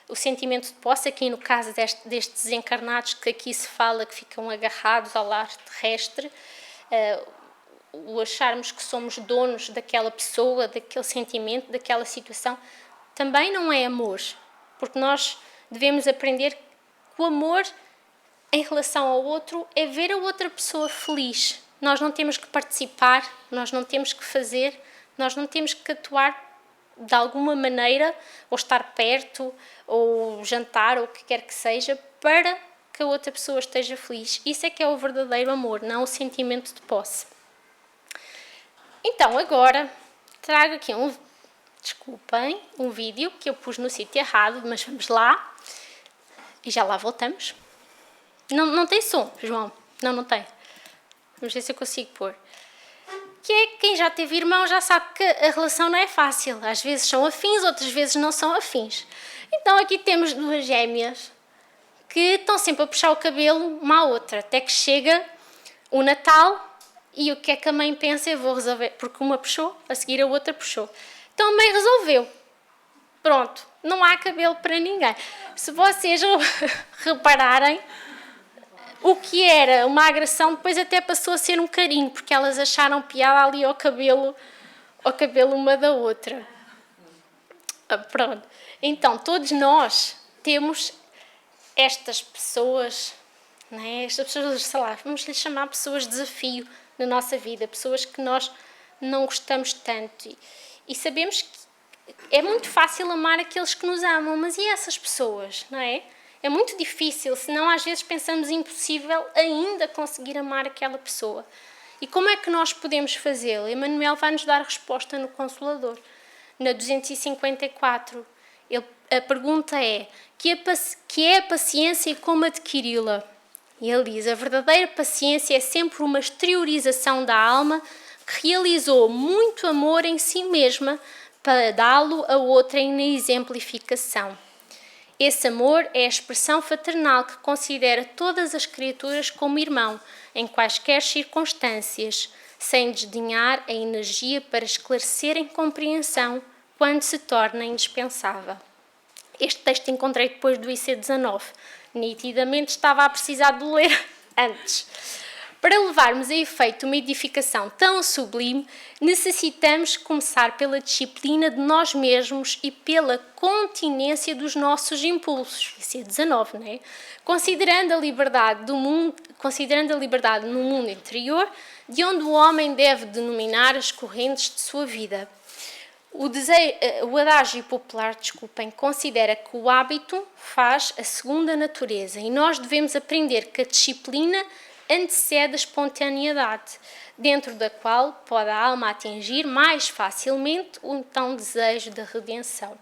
Speaker 2: o sentimento de posse, aqui no caso destes desencarnados que aqui se fala, que ficam agarrados ao lar terrestre, o acharmos que somos donos daquela pessoa, daquele sentimento, daquela situação, também não é amor, porque nós devemos aprender que o amor em relação ao outro é ver a outra pessoa feliz. Nós não temos que participar, nós não temos que fazer, nós não temos que atuar de alguma maneira, ou estar perto, ou jantar, ou o que quer que seja, para que a outra pessoa esteja feliz. Isso é que é o verdadeiro amor, não o sentimento de posse. Então, agora, trago aqui um vídeo que eu pus no sítio errado, mas vamos lá, e já lá voltamos. Não tem som, João? Não tem. Vamos ver se eu consigo pôr. Que é quem já teve irmão já sabe que a relação não é fácil. Às vezes são afins, outras vezes não são afins. Então aqui temos duas gêmeas que estão sempre a puxar o cabelo uma à outra, até que chega o Natal e o que é que a mãe pensa? Eu vou resolver, porque uma puxou, a seguir a outra puxou. Então a mãe resolveu. Pronto, não há cabelo para ninguém. Se vocês repararem, o que era uma agressão depois até passou a ser um carinho, porque elas acharam piada ali ao cabelo uma da outra. Pronto. Então, todos nós temos estas pessoas, né? Estas pessoas, sei lá, vamos lhe chamar pessoas de desafio na nossa vida, pessoas que nós não gostamos tanto. E sabemos que é muito fácil amar aqueles que nos amam, mas e essas pessoas, não é? É muito difícil, senão às vezes pensamos impossível ainda conseguir amar aquela pessoa. E como é que nós podemos fazê-lo? Emmanuel vai nos dar a resposta no Consolador. Na 254, a pergunta é: que é a paciência e como adquiri-la? E ele diz: a verdadeira paciência é sempre uma exteriorização da alma que realizou muito amor em si mesma para dá-lo a outrem na exemplificação. Esse amor é a expressão fraternal que considera todas as criaturas como irmão, em quaisquer circunstâncias, sem desdenhar a energia para esclarecer em compreensão quando se torna indispensável. Este texto encontrei depois do IC19. Nitidamente estava a precisar de ler antes. Para levarmos a efeito uma edificação tão sublime, necessitamos começar pela disciplina de nós mesmos e pela continência dos nossos impulsos. Isso é 19, não é? Considerando a liberdade no mundo interior, de onde o homem deve denominar as correntes de sua vida. O adágio popular, considera que o hábito faz a segunda natureza e nós devemos aprender que a disciplina antecede a espontaneidade, dentro da qual pode a alma atingir mais facilmente o então desejo da redenção.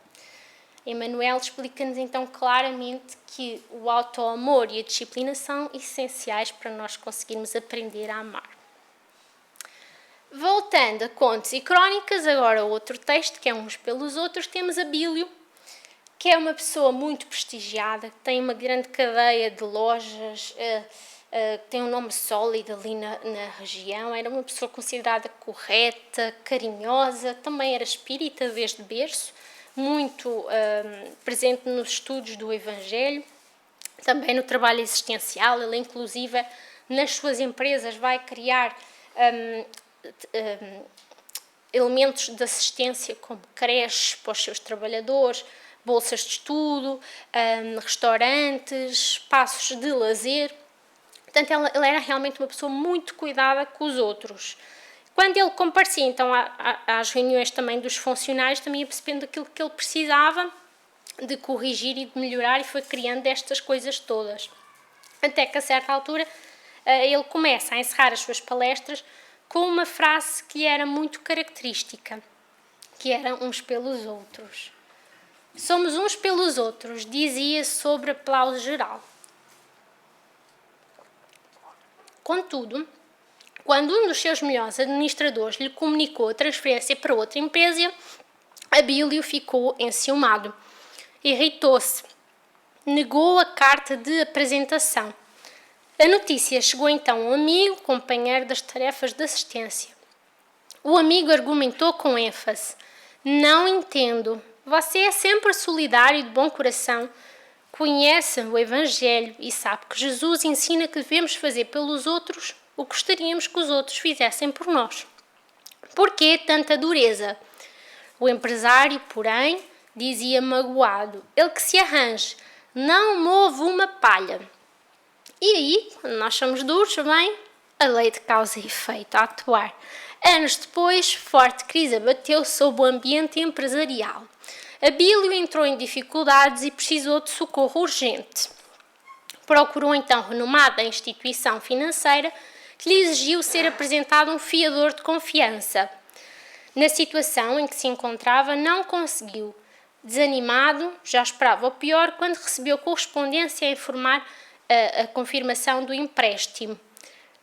Speaker 2: Emmanuel explica-nos então claramente que o autoamor e a disciplina são essenciais para nós conseguirmos aprender a amar. Voltando a Contos e Crónicas, agora outro texto, que é Uns pelos Outros, temos Abílio, que é uma pessoa muito prestigiada, que tem uma grande cadeia de lojas, tem um nome sólido ali na região, era uma pessoa considerada correta, carinhosa, também era espírita desde berço, muito presente nos estudos do Evangelho, também no trabalho existencial. Ele inclusive nas suas empresas vai criar elementos de assistência como creches para os seus trabalhadores, bolsas de estudo, restaurantes, espaços de lazer. Portanto, ele era realmente uma pessoa muito cuidada com os outros. Quando ele comparecia então às reuniões também dos funcionários, também ia percebendo aquilo que ele precisava de corrigir e de melhorar, e foi criando estas coisas todas. Até que a certa altura ele começa a encerrar as suas palestras com uma frase que lhe era muito característica, que era uns pelos outros. Somos uns pelos outros, dizia sobre aplauso geral. Contudo, quando um dos seus melhores administradores lhe comunicou a transferência para outra empresa, Abílio ficou enciumado. Irritou-se. Negou a carta de apresentação. A notícia chegou então a um amigo, companheiro das tarefas de assistência. O amigo argumentou com ênfase. Não entendo. Você é sempre solidário e de bom coração. Conhece o Evangelho e sabe que Jesus ensina que devemos fazer pelos outros o que gostaríamos que os outros fizessem por nós. Por que tanta dureza? O empresário, porém, dizia magoado, ele que se arranje, não move uma palha. E aí, quando nós somos duros, bem, a lei de causa e efeito a atuar. Anos depois, forte crise abateu sobre o ambiente empresarial. Abílio entrou em dificuldades e precisou de socorro urgente. Procurou então renomada instituição financeira que lhe exigiu ser apresentado um fiador de confiança. Na situação em que se encontrava, não conseguiu. Desanimado, já esperava o pior quando recebeu correspondência a informar a confirmação do empréstimo.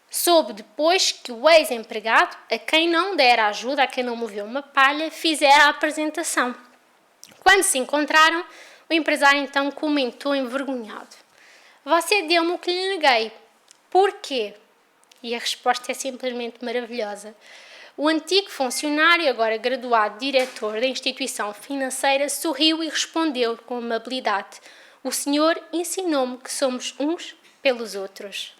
Speaker 2: Soube depois que o ex-empregado, a quem não dera ajuda, a quem não moveu uma palha, fizera a apresentação. Quando se encontraram, o empresário então comentou envergonhado. Você deu-me o que lhe neguei. Por quê? E a resposta é simplesmente maravilhosa. O antigo funcionário, agora graduado diretor da instituição financeira, sorriu e respondeu com amabilidade. O senhor ensinou-me que somos uns pelos outros.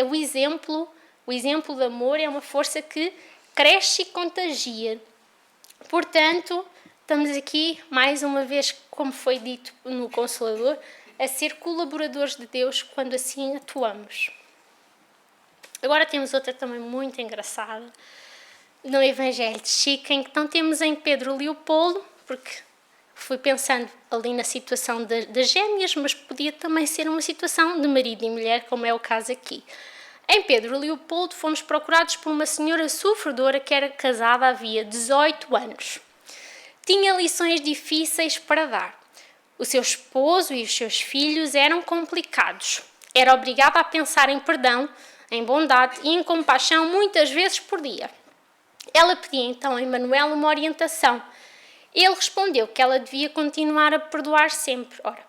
Speaker 2: O exemplo de amor é uma força que cresce e contagia. Portanto, estamos aqui, mais uma vez, como foi dito no Consolador, a ser colaboradores de Deus quando assim atuamos. Agora temos outra também muito engraçada, no Evangelho de Chico, em que não temos em Pedro Leopoldo, porque fui pensando ali na situação das gêmeas, mas podia também ser uma situação de marido e mulher, como é o caso aqui. Em Pedro Leopoldo fomos procurados por uma senhora sofredora que era casada havia 18 anos. Tinha lições difíceis para dar. O seu esposo e os seus filhos eram complicados. Era obrigada a pensar em perdão, em bondade e em compaixão muitas vezes por dia. Ela pedia então a Emmanuel uma orientação. Ele respondeu que ela devia continuar a perdoar sempre. Ora,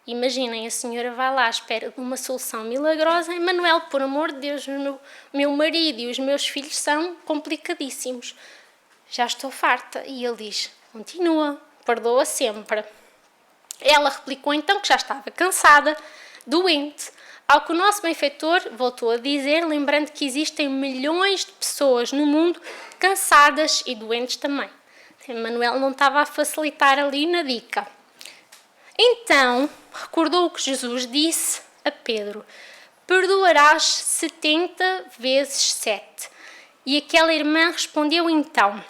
Speaker 2: imaginem, a senhora vai lá à espera de uma solução milagrosa. Emmanuel, por amor de Deus, o meu marido e os meus filhos são complicadíssimos. Já estou farta. E ele diz, continua, perdoa sempre. Ela replicou então que já estava cansada, doente, ao que o nosso benfeitor voltou a dizer, lembrando que existem milhões de pessoas no mundo cansadas e doentes também. Emmanuel não estava a facilitar ali na dica. Então, recordou o que Jesus disse a Pedro, perdoarás 70 vezes 7. E aquela irmã respondeu então,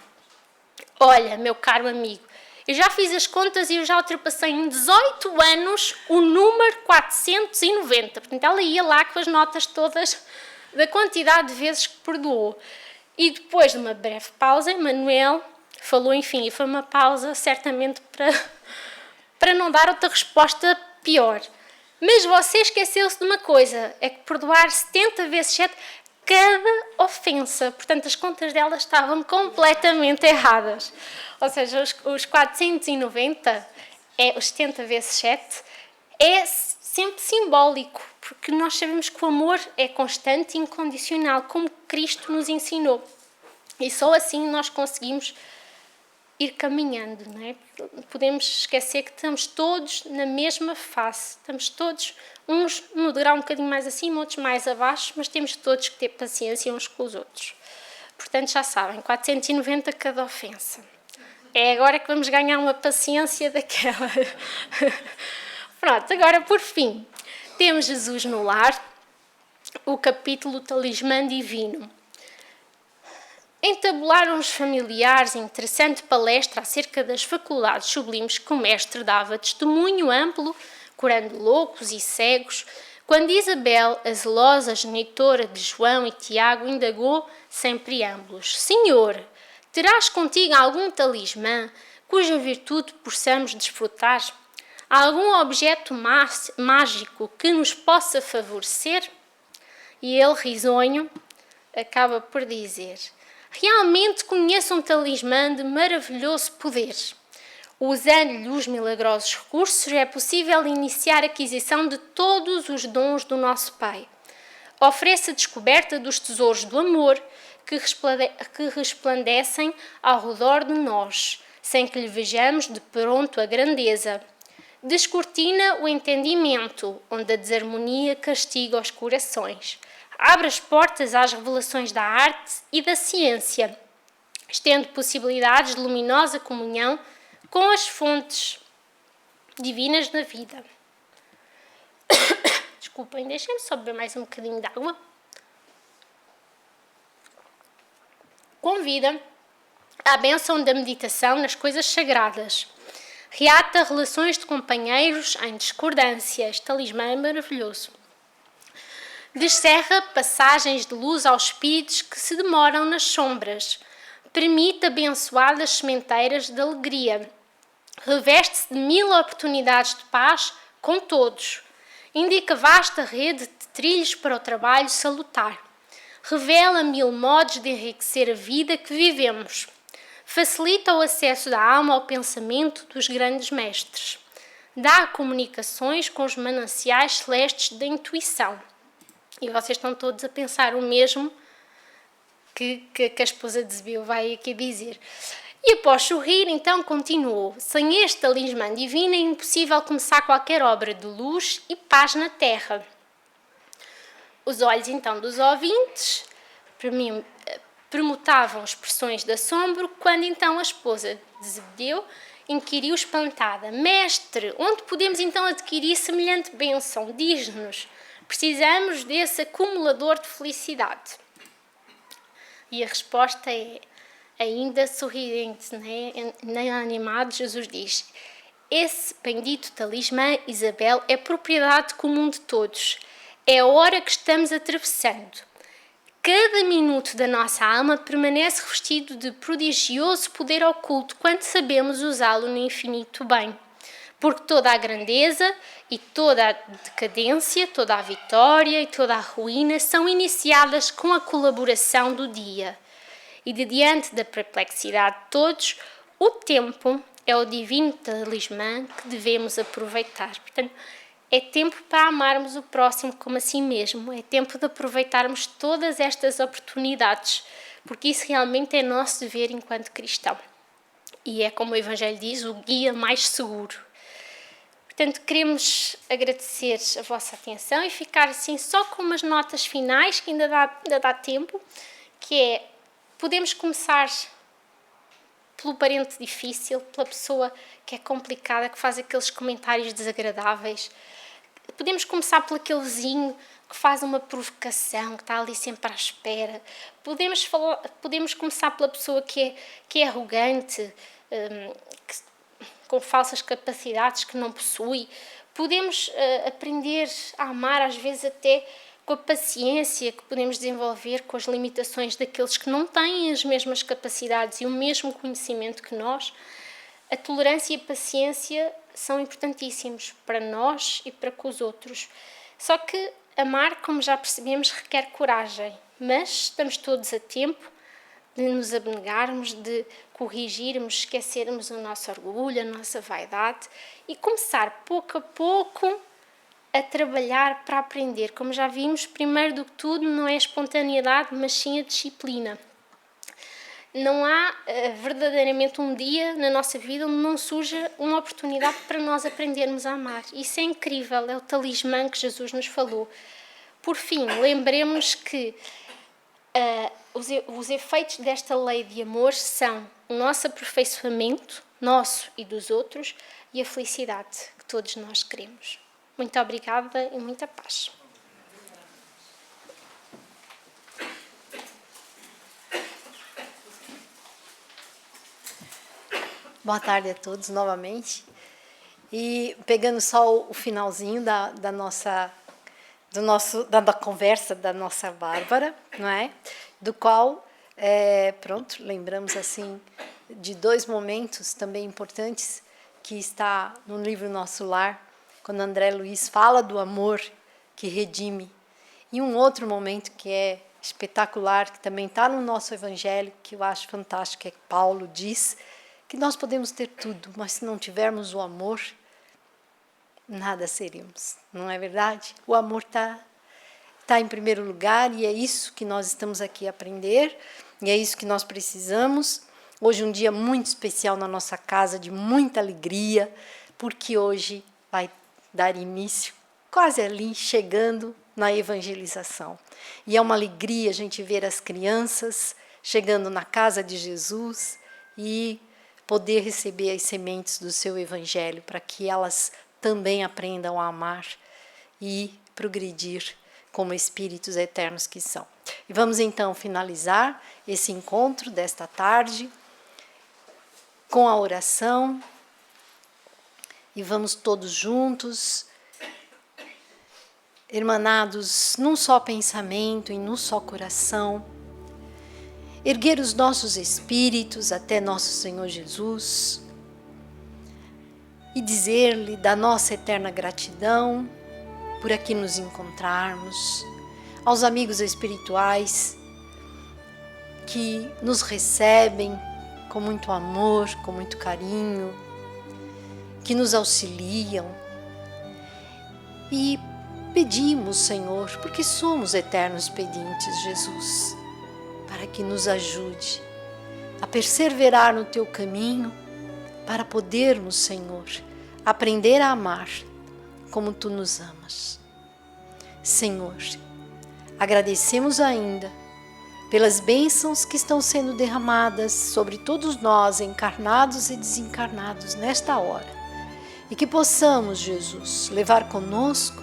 Speaker 2: Olha, meu caro amigo, eu já fiz as contas e eu já ultrapassei em 18 anos o número 490. Portanto, ela ia lá com as notas todas da quantidade de vezes que perdoou. E depois de uma breve pausa, Manuel falou, enfim, e foi uma pausa certamente para não dar outra resposta pior. Mas você esqueceu-se de uma coisa, é que perdoar 70 vezes 7 cada ofensa. Portanto, as contas dela estavam completamente erradas. Ou seja, os 490, os 70 vezes 7, é sempre simbólico, porque nós sabemos que o amor é constante e incondicional, como Cristo nos ensinou. E só assim nós conseguimos ir caminhando, não é? Podemos esquecer que estamos todos na mesma face, estamos todos, uns no degrau um bocadinho mais acima, outros mais abaixo, mas temos todos que ter paciência uns com os outros. Portanto, já sabem, 490 cada ofensa. É agora que vamos ganhar uma paciência daquela. Pronto, agora por fim, temos Jesus no lar, o capítulo Talismã Divino. Entabularam os familiares interessante palestra acerca das faculdades sublimes que o mestre dava testemunho amplo, curando loucos e cegos, quando Isabel, a zelosa genitora de João e Tiago, indagou sem preâmbulos: Senhor, terás contigo algum talismã cuja virtude possamos desfrutar? Algum objeto mágico que nos possa favorecer? E ele, risonho, acaba por dizer: realmente conheço um talismã de maravilhoso poder. Usando-lhe os milagrosos recursos, é possível iniciar a aquisição de todos os dons do nosso Pai. Oferece a descoberta dos tesouros do amor que resplandecem ao redor de nós, sem que lhe vejamos de pronto a grandeza. Descortina o entendimento, onde a desarmonia castiga os corações. Abre as portas às revelações da arte e da ciência, estende possibilidades de luminosa comunhão com as fontes divinas da vida. Desculpem, deixem-me só beber mais um bocadinho de água. Convida à bênção da meditação nas coisas sagradas. Reata relações de companheiros em discordância. Este talismã é maravilhoso. Descerra passagens de luz aos espíritos que se demoram nas sombras. Permite abençoadas sementeiras de alegria. Reveste-se de 1000 oportunidades de paz com todos. Indica vasta rede de trilhos para o trabalho salutar. Revela 1000 modos de enriquecer a vida que vivemos. Facilita o acesso da alma ao pensamento dos grandes mestres. Dá comunicações com os mananciais celestes da intuição. E vocês estão todos a pensar o mesmo que a esposa de Zebeu vai aqui dizer. E após sorrir, então continuou: sem este talismã divino é impossível começar qualquer obra de luz e paz na terra. Os olhos então dos ouvintes permutavam expressões de assombro, quando então a esposa de Zebedeu inquiriu espantada: Mestre, onde podemos então adquirir semelhante bênção? Diz-nos, precisamos desse acumulador de felicidade. E a resposta é, ainda sorridente, nem animado, Jesus diz: esse bendito talismã, Isabel, é propriedade comum de todos. É a hora que estamos atravessando. Cada minuto da nossa alma permanece revestido de prodigioso poder oculto quando sabemos usá-lo no infinito bem. Porque toda a grandeza e toda a decadência, toda a vitória e toda a ruína são iniciadas com a colaboração do dia. E de diante da perplexidade de todos, o tempo é o divino talismã que devemos aproveitar. Portanto, é tempo para amarmos o próximo como a si mesmo. É tempo de aproveitarmos todas estas oportunidades, porque isso realmente é nosso dever enquanto cristão. E é, como o Evangelho diz, o guia mais seguro. Portanto, queremos agradecer a vossa atenção e ficar assim só com umas notas finais, que ainda dá tempo, que é, podemos começar pelo parente difícil, pela pessoa que é complicada, que faz aqueles comentários desagradáveis. Podemos começar por aquele vizinho que faz uma provocação, que está ali sempre à espera. Podemos começar pela pessoa que é arrogante, com falsas capacidades que não possui. Podemos aprender a amar, às vezes até com a paciência que podemos desenvolver com as limitações daqueles que não têm as mesmas capacidades e o mesmo conhecimento que nós. A tolerância e a paciência são importantíssimos para nós e para com os outros. Só que amar, como já percebemos, requer coragem, mas estamos todos a tempo de nos abnegarmos, de corrigirmos, esquecermos o nosso orgulho, a nossa vaidade e começar pouco a pouco a trabalhar para aprender. Como já vimos, primeiro do que tudo não é a espontaneidade, mas sim a disciplina. Não há verdadeiramente um dia na nossa vida onde não surja uma oportunidade para nós aprendermos a amar. Isso é incrível, é o talismã que Jesus nos falou. Por fim, lembremos-nos que os efeitos desta lei de amor são o nosso aperfeiçoamento, nosso e dos outros, e a felicidade que todos nós queremos. Muito obrigada e muita paz.
Speaker 3: Boa tarde a todos novamente. E pegando só o finalzinho da conversa da nossa Bárbara, não é? Do qual, lembramos assim de dois momentos também importantes que está no livro Nosso Lar, quando André Luiz fala do amor que redime. E um outro momento que é espetacular, que também está no nosso Evangelho, que eu acho fantástico, é que Paulo diz que nós podemos ter tudo, mas se não tivermos o amor, nada seríamos, não é verdade? O amor está em primeiro lugar e é isso que nós estamos aqui a aprender e é isso que nós precisamos. Hoje um dia muito especial na nossa casa, de muita alegria, porque hoje vai dar início, quase ali, chegando na evangelização. E é uma alegria a gente ver as crianças chegando na casa de Jesus e poder receber as sementes do seu evangelho, para que elas também aprendam a amar e progredir como espíritos eternos que são. E vamos então finalizar esse encontro desta tarde com a oração e vamos todos juntos, irmanados num só pensamento e num só coração, erguer os nossos espíritos até nosso Senhor Jesus e dizer-lhe da nossa eterna gratidão por aqui nos encontrarmos, aos amigos espirituais que nos recebem com muito amor, com muito carinho, que nos auxiliam e pedimos, Senhor, porque somos eternos pedintes, Jesus, para que nos ajude a perseverar no Teu caminho, para podermos, Senhor, aprender a amar como Tu nos amas. Senhor, agradecemos ainda pelas bênçãos que estão sendo derramadas sobre todos nós, encarnados e desencarnados, nesta hora, e que possamos, Jesus, levar conosco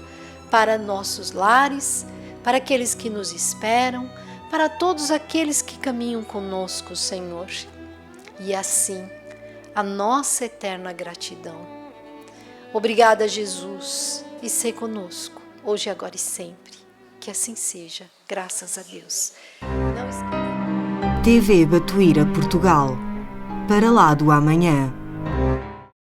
Speaker 3: para nossos lares, para aqueles que nos esperam, para todos aqueles que caminham conosco, Senhor. E assim, a nossa eterna gratidão. Obrigada, Jesus, e sê conosco, hoje, agora e sempre. Que assim seja, graças a Deus.
Speaker 1: TV Batuíra Portugal. Para lá do amanhã.